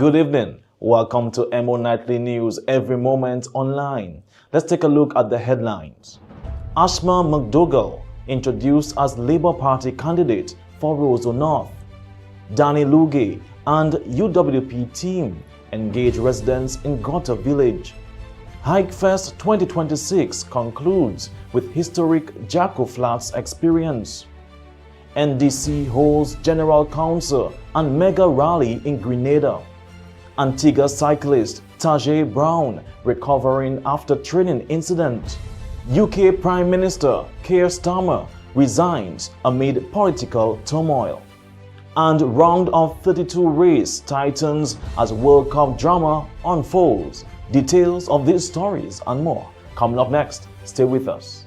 Good evening. Welcome to Emo Nightly News every moment online. Let's take a look at the headlines. Ashma McDougall introduced as Labour Party candidate for Roseau North. Danny Luge and UWP team engage residents in Gota Village. Hikefest 2026 concludes with historic Jacko Flats experience. NDC holds General Council and mega rally in Grenada. Antigua cyclist Tajay Brown recovering after training incident. UK Prime Minister Keir Starmer resigns amid political turmoil. And round of 32 race tightens as World Cup drama unfolds. Details of these stories and more coming up next. Stay with us.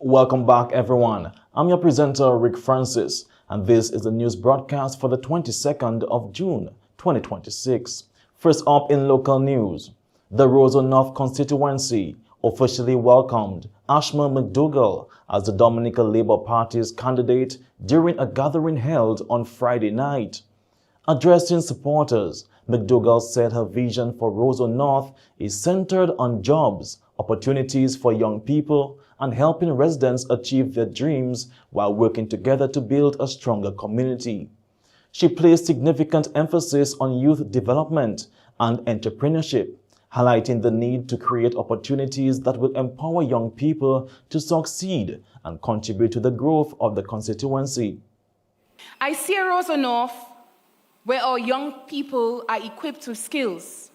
Welcome back, everyone. I'm your presenter, Rick Francis, and this is the news broadcast for the 22nd of June, 2026. First up in local news, the Roseau North constituency officially welcomed Ashma McDougall as the Dominica Labour Party's candidate during a gathering held on Friday night. Addressing supporters, McDougall said her vision for Roseau North is centered on jobs, opportunities for young people, and helping residents achieve their dreams while working together to build a stronger community. She placed significant emphasis on youth development and entrepreneurship, highlighting the need to create opportunities that will empower young people to succeed and contribute to the growth of the constituency. I see a Roseau North where our young people are equipped with skills,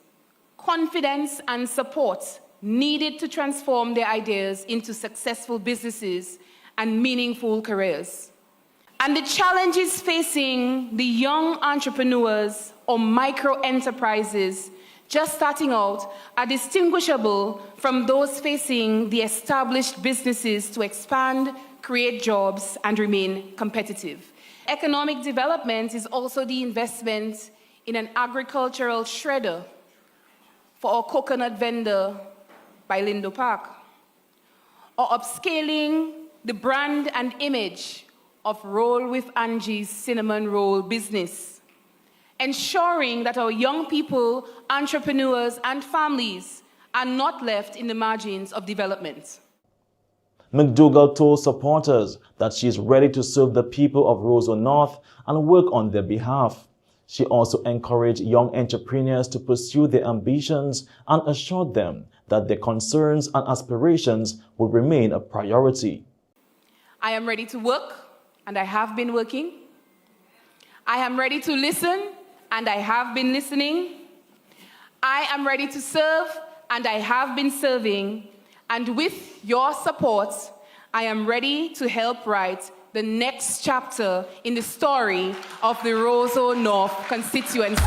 confidence, and support needed to transform their ideas into successful businesses and meaningful careers. And the challenges facing the young entrepreneurs or micro enterprises just starting out are distinguishable from those facing the established businesses to expand, create jobs, and remain competitive. Economic development is also the investment in an agricultural shredder for our coconut vendor by Lindo Park, or upscaling the brand and image of Roll with Angie's cinnamon roll business, ensuring that our young people, entrepreneurs, and families are not left in the margins of development. McDougall told supporters that she is ready to serve the people of Roseau North and work on their behalf. She also encouraged young entrepreneurs to pursue their ambitions and assured them that their concerns and aspirations will remain a priority. I am ready to work, and I have been working. I am ready to listen, and I have been listening. I am ready to serve, and I have been serving. And with your support, I am ready to help write the next chapter in the story of the Roseau North constituency.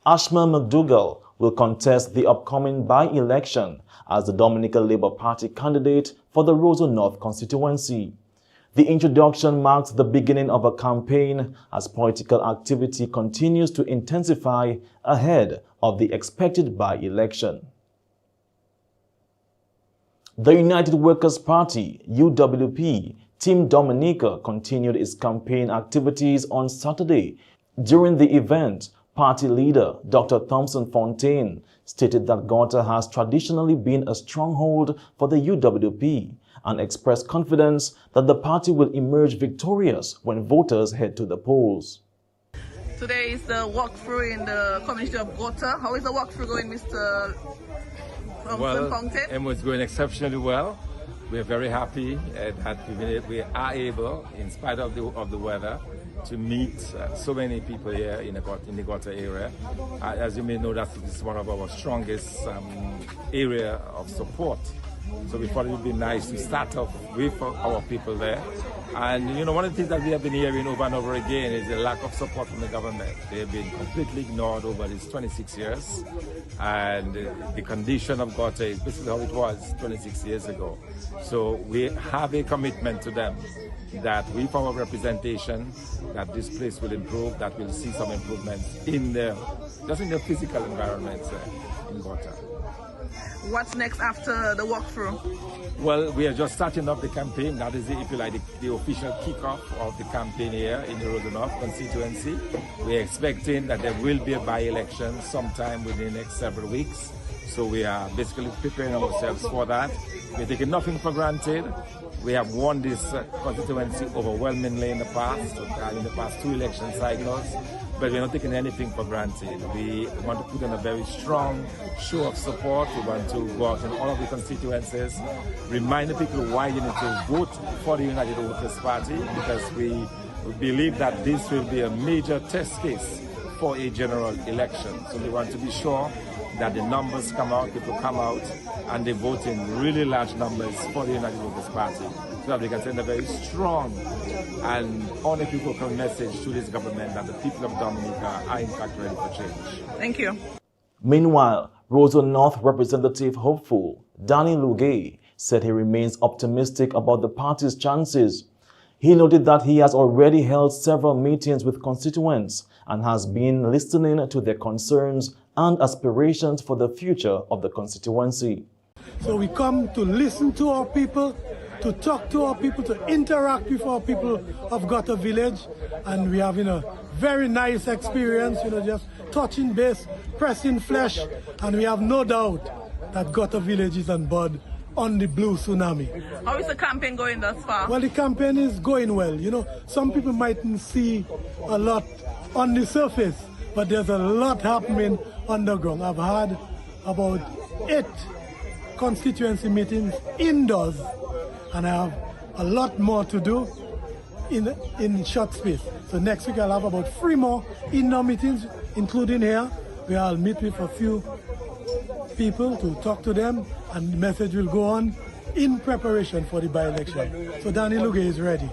Ashma McDougall will contest the upcoming by-election as the Dominica Labour Party candidate for the Roseau North constituency. The introduction marks the beginning of a campaign as political activity continues to intensify ahead of the expected by-election. The United Workers' Party, UWP, Team Dominica continued its campaign activities on Saturday. During the event, party leader Dr. Thompson Fontaine stated that Gota has traditionally been a stronghold for the UWP and expressed confidence that the party will emerge victorious when voters head to the polls. Today is the walkthrough in the community of Gota. How is the walkthrough going, Mr. Fontaine? Well, it was going exceptionally well. We're very happy that we are able, in spite of the weather, to meet so many people here in the Gota area. As you may know, this is one of our strongest area of support. So we thought it would be nice to start off with our people there. And you know, one of the things that we have been hearing over and over again is the lack of support from the government. They've been completely ignored over these 26 years. And the condition of Gota is basically how it was 26 years ago. So we have a commitment to them that with our representation, that this place will improve, that we'll see some improvements just in the physical environment in Gota. What's next after the walkthrough? Well, we are just starting up the campaign. That is, if you like, the official kickoff of the campaign here in the Rosa North constituency. We're expecting that there will be a by-election sometime within the next several weeks. So we are basically preparing ourselves for that. We're taking nothing for granted. We have won this constituency overwhelmingly in the past 2 election cycles, but we're not taking anything for granted. We want to put in a very strong show of support. We want to go out in all of the constituencies, remind the people why you need to vote for the United Workers' Party, because we believe that this will be a major test case for a general election. So we want to be sure that the numbers come out, people come out, and they vote in really large numbers for the United Workers' Party, so that we can send a very strong and unequivocal message to this government that the people of Dominica are in fact ready for change. Thank you. Meanwhile, Rosa North Representative hopeful Danny Lugay said he remains optimistic about the party's chances. He noted that he has already held several meetings with constituents and has been listening to their concerns and aspirations for the future of the constituency. So we come to listen to our people, to talk to our people, to interact with our people of Gota Village, and we are having a very nice experience, just touching base, pressing flesh, and we have no doubt that Gota Village is on board on the blue tsunami. How is the campaign going thus far? Well, the campaign is going well. Some people mightn't see a lot on the surface, but there's a lot happening underground. I've had about 8 constituency meetings indoors, and I have a lot more to do in short space. So next week I'll have about 3 more indoor meetings, including here, where I'll meet with a few people to talk to them, and the message will go on in preparation for the by-election. So Danny Lugay is ready,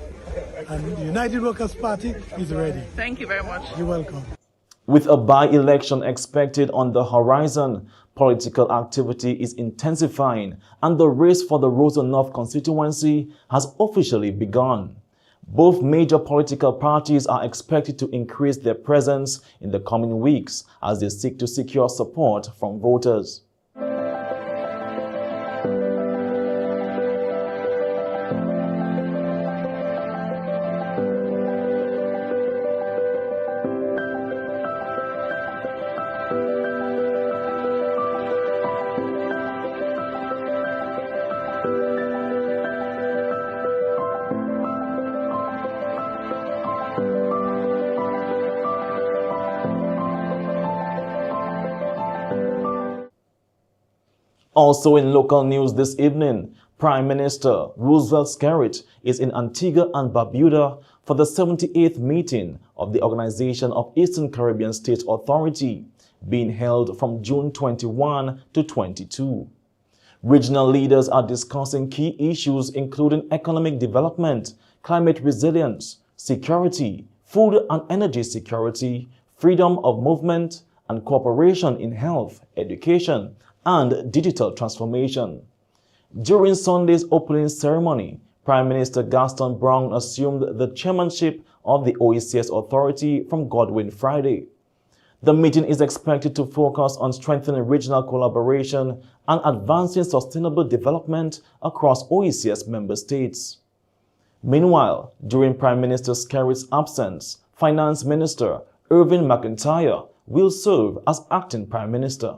and the United Workers' Party is ready. Thank you very much. You're welcome. With a by-election expected on the horizon, political activity is intensifying and the race for the Rosa North constituency has officially begun. Both major political parties are expected to increase their presence in the coming weeks as they seek to secure support from voters. Also in local news this evening, Prime Minister Roosevelt Skerrit is in Antigua and Barbuda for the 78th meeting of the Organization of Eastern Caribbean States Authority, being held from June 21 to 22. Regional leaders are discussing key issues including economic development, climate resilience, security, food and energy security, freedom of movement, and cooperation in health, education, and digital transformation. During Sunday's opening ceremony, Prime Minister Gaston Brown assumed the chairmanship of the OECS authority from Godwin Friday. The meeting is expected to focus on strengthening regional collaboration and advancing sustainable development across OECS member states. Meanwhile, during Prime Minister Skerrit's absence, Finance Minister Irving McIntyre will serve as acting Prime Minister.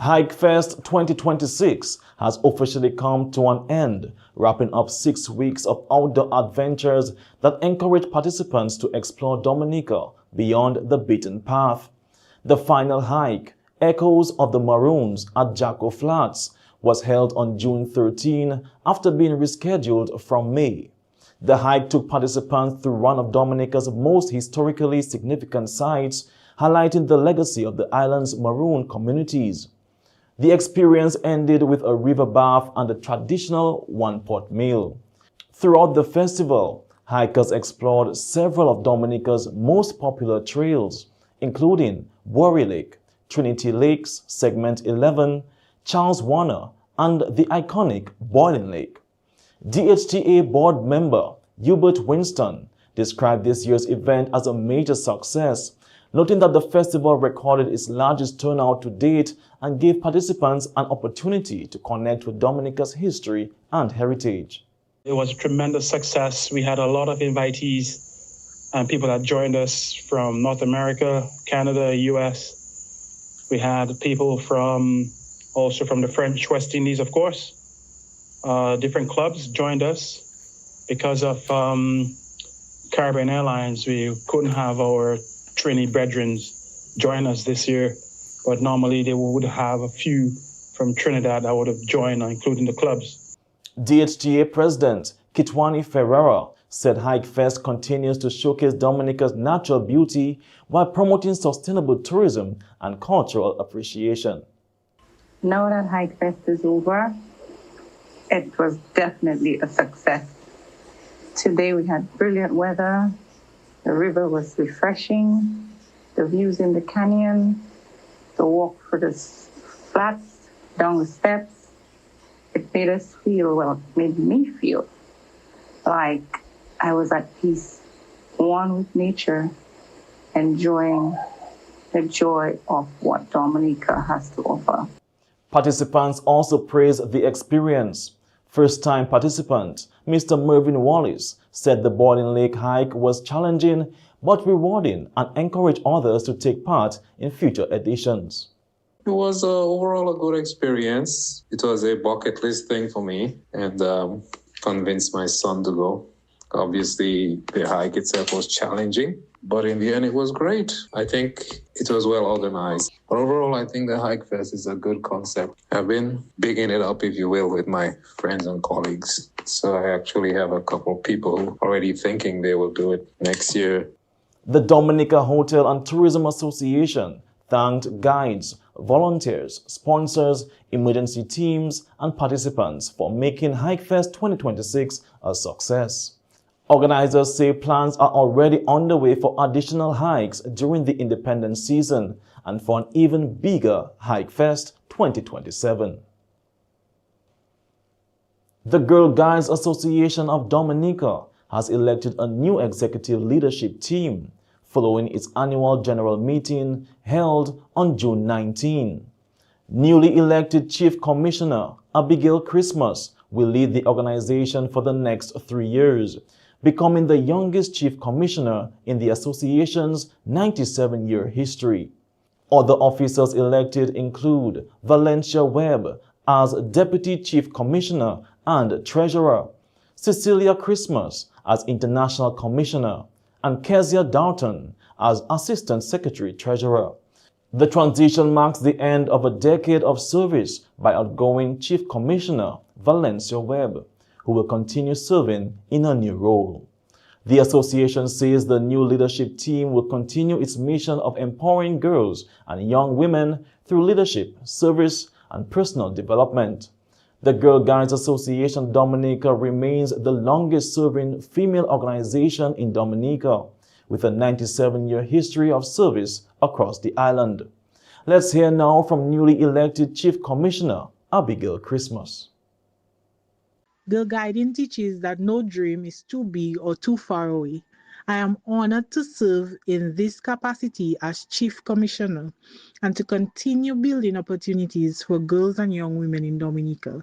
Hikefest 2026 has officially come to an end, wrapping up 6 weeks of outdoor adventures that encourage participants to explore Dominica beyond the beaten path. The final hike, Echoes of the Maroons at Jacko Flats, was held on June 13 after being rescheduled from May. The hike took participants through one of Dominica's most historically significant sites, highlighting the legacy of the island's maroon communities. The experience ended with a river bath and a traditional one-pot meal. Throughout the festival, hikers explored several of Dominica's most popular trails, including Worry Lake, Trinity Lakes, Segment 11, Charles Warner, and the iconic Boiling Lake. DHTA board member Hubert Winston described this year's event as a major success, noting that the festival recorded its largest turnout to date and gave participants an opportunity to connect with Dominica's history and heritage. It was a tremendous success. We had a lot of invitees and people that joined us from North America, Canada, US. We had people also from the French West Indies, of course. Different clubs joined us. Because of Caribbean Airlines, we couldn't have our Trini brethren join us this year, but normally they would have a few from Trinidad that would have joined, including the clubs. DHTA President Kitwani Ferreira said Hikefest continues to showcase Dominica's natural beauty while promoting sustainable tourism and cultural appreciation. Now that Hikefest is over, it was definitely a success. Today we had brilliant weather, the river was refreshing, the views in the canyon, the walk through the flats, down the steps. It made me feel like I was at peace, one with nature, enjoying the joy of what Dominica has to offer. Participants also praised the experience. First-time participant, Mr. Mervyn Wallace, said the Boiling Lake hike was challenging but rewarding and encouraged others to take part in future editions. It was overall a good experience. It was a bucket list thing for me and convinced my son to go. Obviously, the hike itself was challenging, but in the end, it was great. I think it was well organized. But overall, I think the Hikefest is a good concept. I've been bigging it up, if you will, with my friends and colleagues. So I actually have a couple people who are already thinking they will do it next year. The Dominica Hotel and Tourism Association thanked guides, volunteers, sponsors, emergency teams, and participants for making Hikefest 2026 a success. Organizers say plans are already underway for additional hikes during the independence season and for an even bigger Hikefest 2027. The Girl Guides Association of Dominica has elected a new executive leadership team following its annual general meeting held on June 19. Newly elected Chief Commissioner Abigail Christmas will lead the organization for the next 3 years, becoming the youngest chief commissioner in the association's 97-year history. Other officers elected include Valencia Webb as deputy chief commissioner and treasurer, Cecilia Christmas as international commissioner, and Kezia Dalton as assistant secretary treasurer. The transition marks the end of a decade of service by outgoing chief commissioner Valencia Webb, who will continue serving in a new role. The association says the new leadership team will continue its mission of empowering girls and young women through leadership, service, and personal development. The Girl Guides Association Dominica remains the longest-serving female organization in Dominica, with a 97-year history of service across the island. Let's hear now from newly elected Chief Commissioner Abigail Christmas. Girl Guiding teaches that no dream is too big or too far away. I am honored to serve in this capacity as Chief Commissioner and to continue building opportunities for girls and young women in Dominica.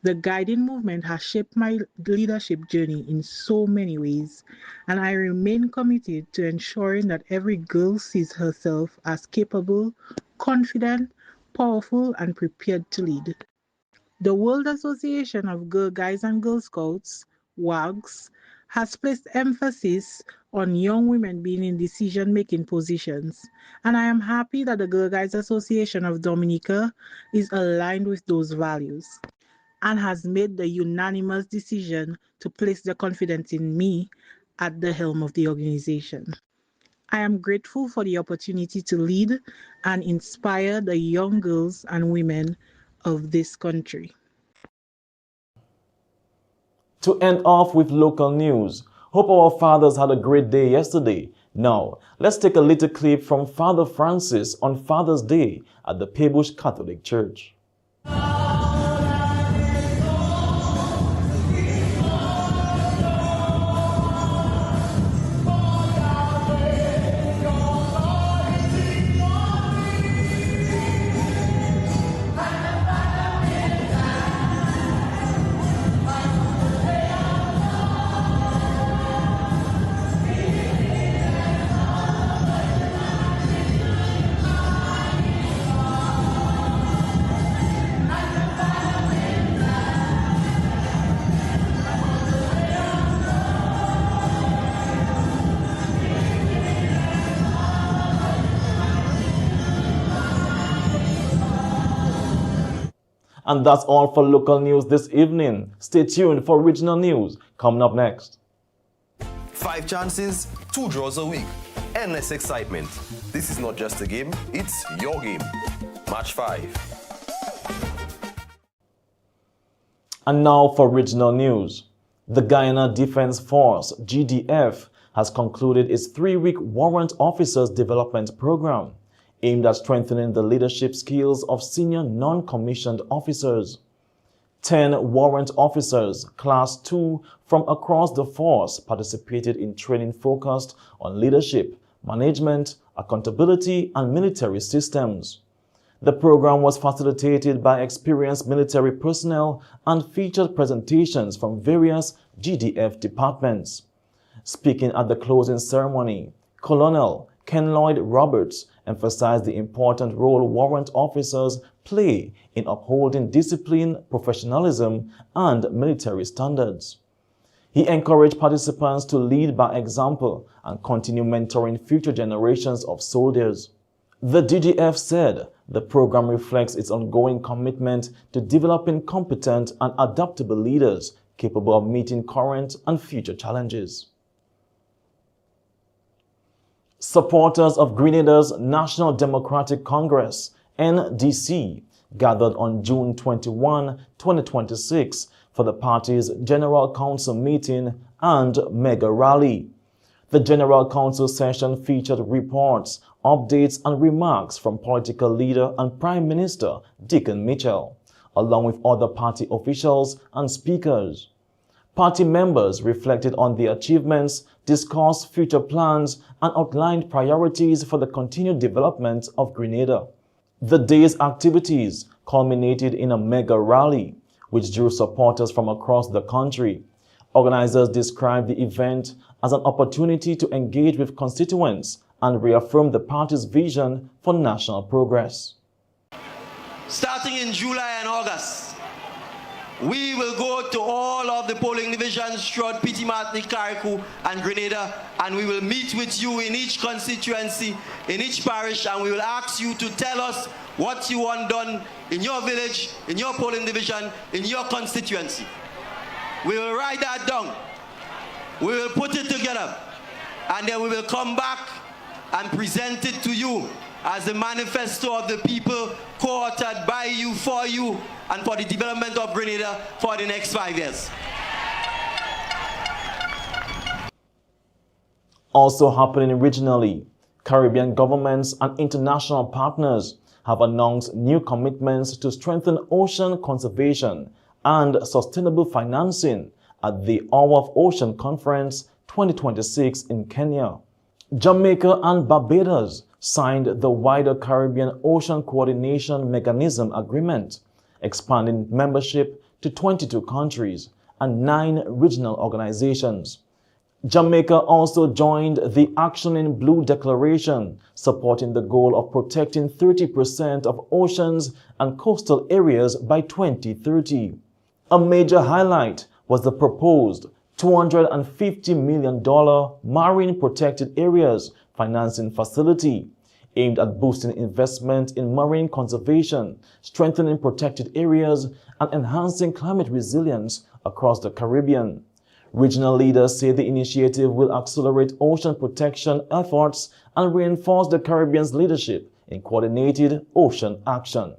The guiding movement has shaped my leadership journey in so many ways, and I remain committed to ensuring that every girl sees herself as capable, confident, powerful, and prepared to lead. The World Association of Girl Guides and Girl Scouts, WAGS, has placed emphasis on young women being in decision-making positions, and I am happy that the Girl Guides Association of Dominica is aligned with those values and has made the unanimous decision to place their confidence in me at the helm of the organization. I am grateful for the opportunity to lead and inspire the young girls and women of this country. To end off with local news, hope our fathers had a great day yesterday. Now, let's take a little clip from Father Francis on Father's Day at the Paybush Catholic Church. And that's all for local news this evening. Stay tuned for regional news coming up next. 5 chances, 2 draws a week. Endless excitement. This is not just a game, it's your game. Match 5. And now for regional news. The Guyana Defense Force, GDF, has concluded its 3-week Warrant Officers Development Program, aimed at strengthening the leadership skills of senior non-commissioned officers. 10 warrant officers, Class 2, from across the force participated in training focused on leadership, management, accountability, and military systems. The program was facilitated by experienced military personnel and featured presentations from various GDF departments. Speaking at the closing ceremony, Colonel Ken Lloyd Roberts emphasized the important role warrant officers play in upholding discipline, professionalism, and military standards. He encouraged participants to lead by example and continue mentoring future generations of soldiers. The GDF said the program reflects its ongoing commitment to developing competent and adaptable leaders capable of meeting current and future challenges. Supporters of Grenada's National Democratic Congress, NDC, gathered on June 21, 2026 for the party's General Council meeting and mega rally. The General Council session featured reports, updates, and remarks from political leader and Prime Minister Dickon Mitchell, along with other party officials and speakers. Party members reflected on the achievements, discussed future plans, and outlined priorities for the continued development of Grenada. The day's activities culminated in a mega rally, which drew supporters from across the country. Organizers described the event as an opportunity to engage with constituents and reaffirm the party's vision for national progress. Starting in July and August, we will go to all of the polling divisions throughout Petit Martinique, Carriacou, and Grenada, and we will meet with you in each constituency, in each parish, and we will ask you to tell us what you want done in your village, in your polling division, in your constituency. We will write that down. We will put it together, and then we will come back and present it to you as the manifesto of the people co-authored by you, for you, and for the development of Grenada for the next 5 years. Also happening regionally, Caribbean governments and international partners have announced new commitments to strengthen ocean conservation and sustainable financing at the Hour of Ocean Conference 2026 in Kenya. Jamaica and Barbados signed the wider Caribbean Ocean Coordination Mechanism Agreement, expanding membership to 22 countries and 9 regional organizations. Jamaica also joined the Action in Blue Declaration, supporting the goal of protecting 30% of oceans and coastal areas by 2030. A major highlight was the proposed $250 million Marine Protected Areas financing facility aimed at boosting investment in marine conservation, strengthening protected areas, and enhancing climate resilience across the Caribbean. Regional leaders say the initiative will accelerate ocean protection efforts and reinforce the Caribbean's leadership in coordinated ocean action.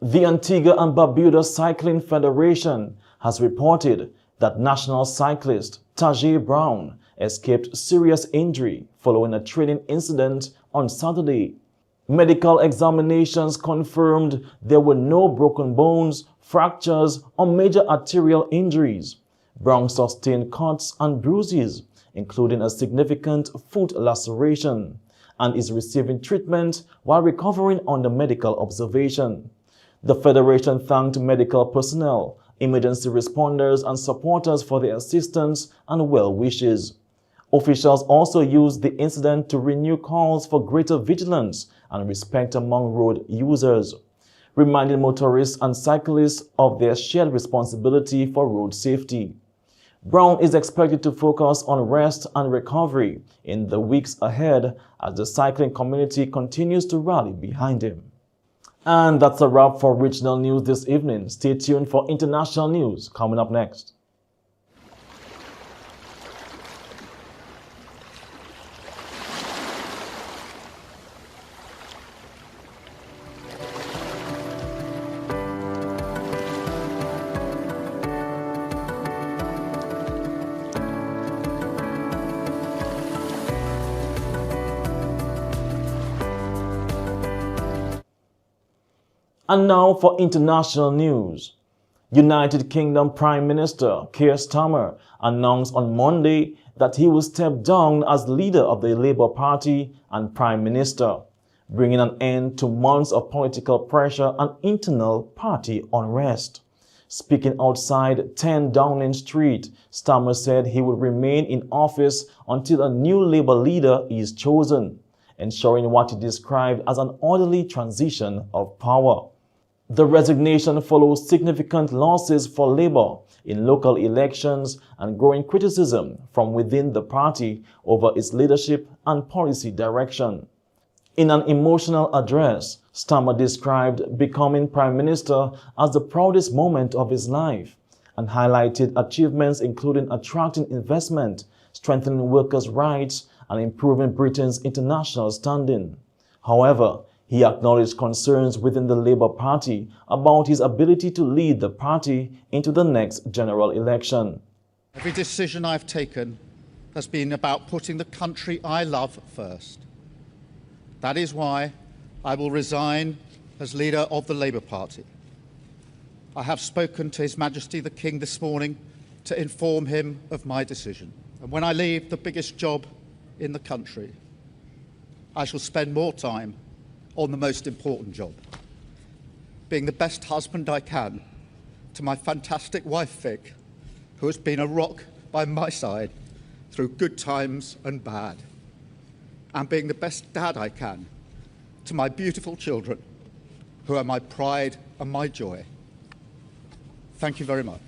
The Antigua and Barbuda Cycling Federation has reported that national cyclist Tajay Brown escaped serious injury following a training incident on Saturday. Medical examinations confirmed there were no broken bones, fractures, or major arterial injuries. Brown sustained cuts and bruises, including a significant foot laceration, and is receiving treatment while recovering under medical observation. The Federation thanked medical personnel, emergency responders, and supporters for their assistance and well wishes. Officials also used the incident to renew calls for greater vigilance and respect among road users, reminding motorists and cyclists of their shared responsibility for road safety. Brown is expected to focus on rest and recovery in the weeks ahead as the cycling community continues to rally behind him. And that's a wrap for regional news this evening. Stay tuned for international news coming up next. And now for international news. United Kingdom Prime Minister Keir Starmer announced on Monday that he will step down as leader of the Labour Party and Prime Minister, bringing an end to months of political pressure and internal party unrest. Speaking outside 10 Downing Street, Starmer said he would remain in office until a new Labour leader is chosen, ensuring what he described as an orderly transition of power. The resignation follows significant losses for Labour in local elections and growing criticism from within the party over its leadership and policy direction. In an emotional address, Starmer described becoming Prime Minister as the proudest moment of his life and highlighted achievements including attracting investment, strengthening workers' rights, and improving Britain's international standing. However, he acknowledged concerns within the Labour Party about his ability to lead the party into the next general election. Every decision I've taken has been about putting the country I love first. That is why I will resign as leader of the Labour Party. I have spoken to His Majesty the King this morning to inform him of my decision. And when I leave the biggest job in the country, I shall spend more time on the most important job, being the best husband I can to my fantastic wife Vic, who has been a rock by my side through good times and bad, and being the best dad I can to my beautiful children, who are my pride and my joy. Thank you very much.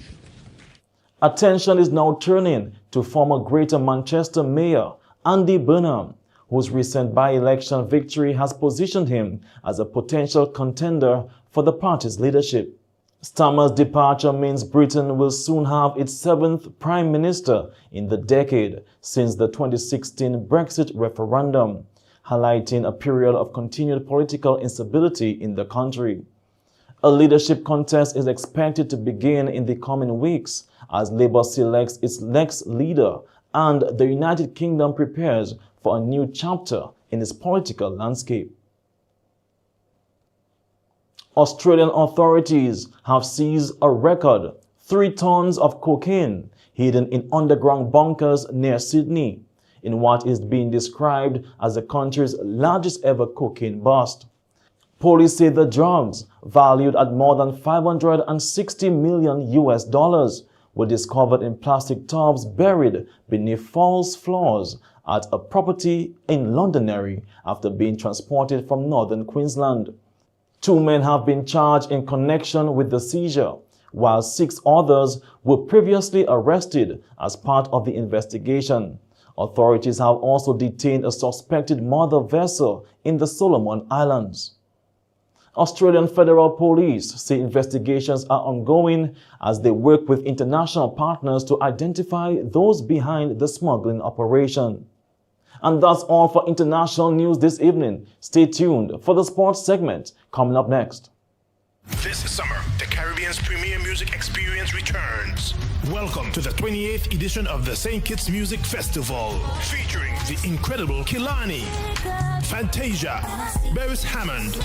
Attention is now turning to former Greater Manchester Mayor Andy Burnham, whose recent by-election victory has positioned him as a potential contender for the party's leadership. Starmer's departure means Britain will soon have its 7th Prime Minister in the decade since the 2016 Brexit referendum, highlighting a period of continued political instability in the country. A leadership contest is expected to begin in the coming weeks as Labour selects its next leader and the United Kingdom prepares for a new chapter in its political landscape. Australian authorities have seized a record 3 tons of cocaine hidden in underground bunkers near Sydney, in what is being described as the country's largest ever cocaine bust. Police say the drugs, valued at more than $560 million, were discovered in plastic tubs buried beneath false floors at a property in Londonderry after being transported from northern Queensland. 2 men have been charged in connection with the seizure, while 6 others were previously arrested as part of the investigation. Authorities have also detained a suspected mother vessel in the Solomon Islands. Australian Federal Police say investigations are ongoing as they work with international partners to identify those behind the smuggling operation. And that's all for international news this evening. Stay tuned for the sports segment coming up next. This summer, the Caribbean's premier music experience returns. Welcome to the 28th edition of the St. Kitts Music Festival, featuring the incredible Kilani, Fantasia, Beres Hammond,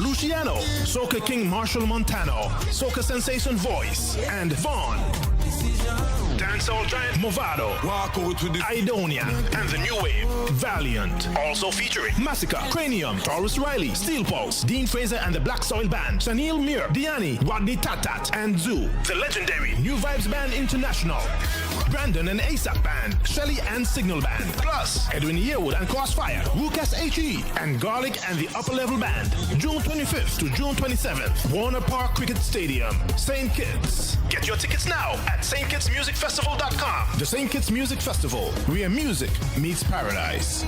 Luciano, Soca King Marshall Montano, Soca Sensation Voice, and Vaughn. Dancehall giant Movado, Idonia, and the new wave, Valiant. Also featuring Massacre, Cranium, Taurus Riley, Steel Pulse, Dean Fraser and the Black Soil Band, Sanil Mir, Diani, Rodney Tatat, and Zoo. The legendary New Vibes Band International, Brandon and ASAP Band, Shelly and Signal Band, plus Edwin Yearwood and Crossfire, Rukas HE, and Garlic and the Upper Level Band. June 25th to June 27th, Warner Park Cricket Stadium, St. Kitts. Get your tickets now at stkittsmusicfestival.com. The St. Kitts Music Festival, where music meets paradise.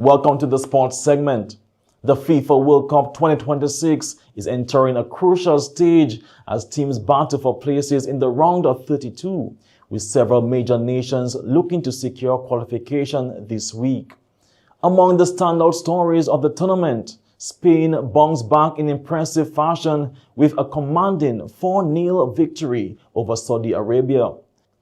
Welcome to the sports segment. The FIFA World Cup 2026 is entering a crucial stage as teams battle for places in the round of 32, with several major nations looking to secure qualification this week. Among the standout stories of the tournament, Spain bounced back in impressive fashion with a commanding 4-0 victory over Saudi Arabia.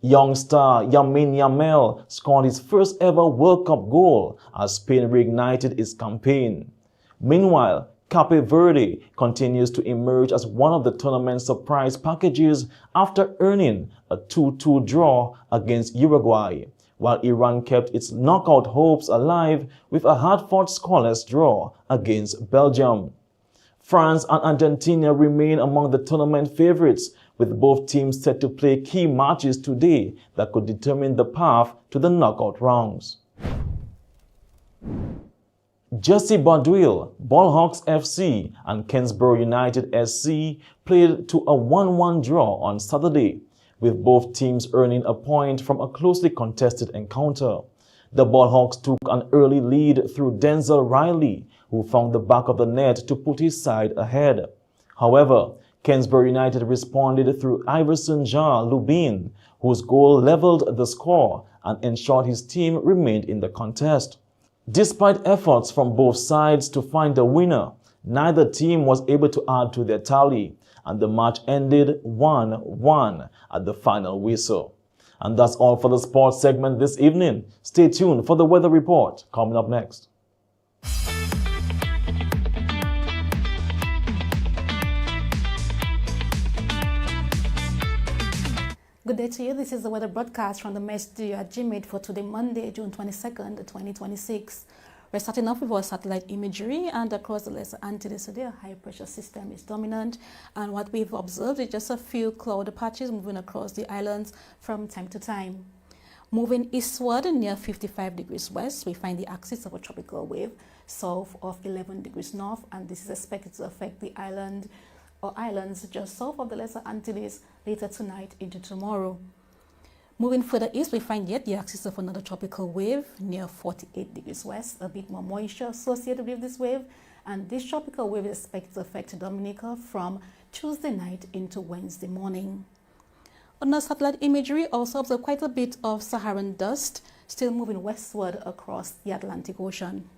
Young star Lamine Yamal scored his first ever World Cup goal as Spain reignited its campaign. Meanwhile, Cape Verde continues to emerge as one of the tournament's surprise packages after earning a 2-2 draw against Uruguay, while Iran kept its knockout hopes alive with a hard-fought scoreless draw against Belgium. France and Argentina remain among the tournament favorites, with both teams set to play key matches today that could determine the path to the knockout rounds. Jesse Badwil, Ballhawks FC and Kensborough United SC played to a 1-1 draw on Saturday, with both teams earning a point from a closely contested encounter. The Ballhawks took an early lead through Denzel Riley, who found the back of the net to put his side ahead. However, Kensborough United responded through Iverson Jean Lubin, whose goal leveled the score and ensured his team remained in the contest. Despite efforts from both sides to find a winner, neither team was able to add to their tally, and the match ended 1-1 at the final whistle. And that's all for the sports segment this evening. Stay tuned for the weather report coming up next. Good day to you. This is the weather broadcast from the Met Studio at GMID for today, Monday, June 22nd, 2026. We're starting off with our satellite imagery, and across the Lesser Antilles today, a high pressure system is dominant. And what we've observed is just a few cloud patches moving across the islands from time to time. Moving eastward near 55 degrees west, we find the axis of a tropical wave south of 11 degrees north, and this is expected to affect the island or islands just south of the Lesser Antilles later tonight into tomorrow. Moving further east, we find yet the axis of another tropical wave near 48 degrees west, a bit more moisture associated with this wave, and this tropical wave is expected to affect Dominica from Tuesday night into Wednesday morning. On our satellite imagery, also observe quite a bit of Saharan dust still moving westward across the Atlantic Ocean.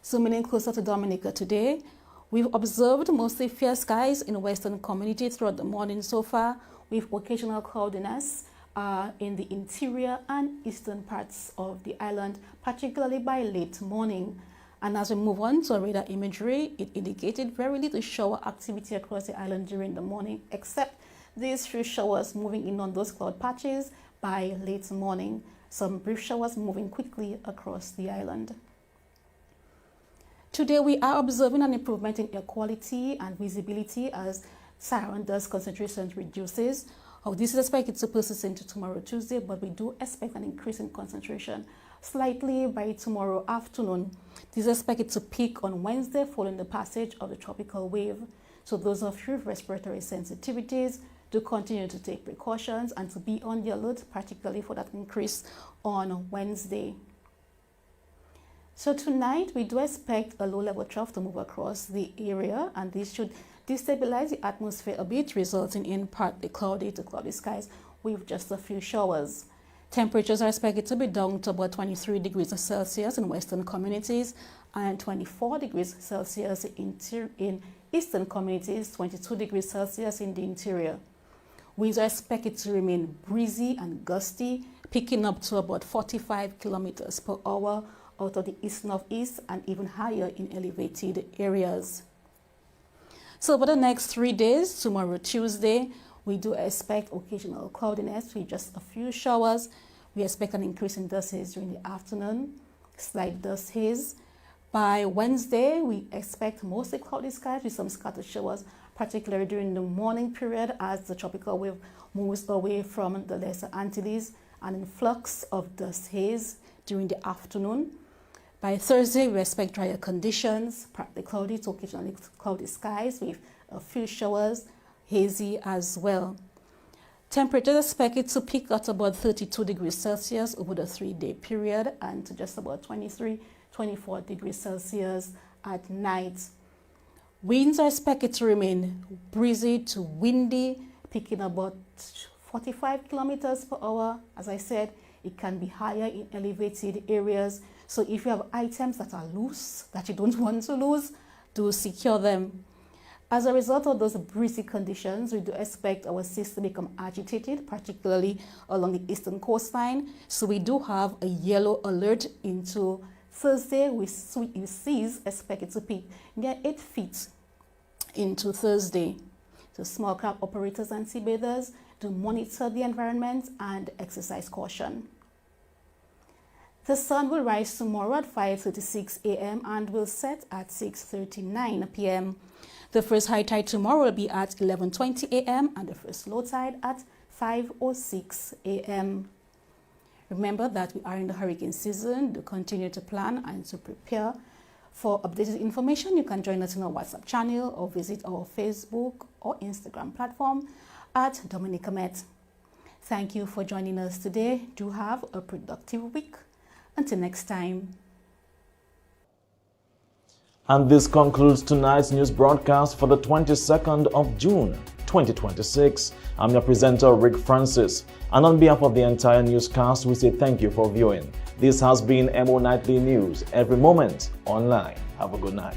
Zooming in closer to Dominica today, we've observed mostly fair skies in the western community throughout the morning so far, with occasional cloudiness in the interior and eastern parts of the island, particularly by late morning. And as we move on to our radar imagery, it indicated very little shower activity across the island during the morning, except these few showers moving in on those cloud patches by late morning. Some brief showers moving quickly across the island. Today, we are observing an improvement in air quality and visibility as sarin dust concentration reduces. This is expected to persist into tomorrow, Tuesday, but we do expect an increase in concentration slightly by tomorrow afternoon. This is expected to peak on Wednesday following the passage of the tropical wave. So those of you with respiratory sensitivities, do continue to take precautions and to be on the alert, particularly for that increase on Wednesday. So tonight, we do expect a low-level trough to move across the area, and this should destabilize the atmosphere a bit, resulting in partly cloudy to cloudy skies with just a few showers. Temperatures are expected to be down to about 23 degrees Celsius in western communities and 24 degrees Celsius in eastern communities, 22 degrees Celsius in the interior. Winds are expected to remain breezy and gusty, picking up to about 45 kilometers per hour out of the east-northeast and even higher in elevated areas. So over the next 3 days, tomorrow, Tuesday, we do expect occasional cloudiness with just a few showers. We expect an increase in dust haze during the afternoon, slight dust haze. By Wednesday, we expect mostly cloudy skies with some scattered showers, particularly during the morning period as the tropical wave moves away from the Lesser Antilles, and an influx of dust haze during the afternoon. By Thursday, we expect drier conditions, partly cloudy to occasionally cloudy skies with a few showers, hazy as well. Temperatures expected to peak at about 32 degrees Celsius over the 3-day period and to just about 24 degrees Celsius at night. Winds are expected to remain breezy to windy, picking about 45 kilometers per hour. As I said, it can be higher in elevated areas. So if you have items that are loose, that you don't want to lose, do secure them. As a result of those breezy conditions, we do expect our seas to become agitated, particularly along the eastern coastline. So we do have a yellow alert into Thursday, with seas expected to peak near 8 feet into Thursday. So small craft operators and sea bathers do monitor the environment and exercise caution. The sun will rise tomorrow at 5:36 a.m. and will set at 6:39 p.m. The first high tide tomorrow will be at 11:20 a.m. and the first low tide at 5:06 a.m. Remember that we are in the hurricane season. To continue to plan and to prepare. For updated information, you can join us in our WhatsApp channel or visit our Facebook or Instagram platform at Dominica Met. Thank you for joining us today. Do have a productive week. Until next time. And this concludes tonight's news broadcast for the 22nd of June, 2026. I'm your presenter, Rick Francis. And on behalf of the entire newscast, we say thank you for viewing. This has been Emo Nightly News, every moment online. Have a good night.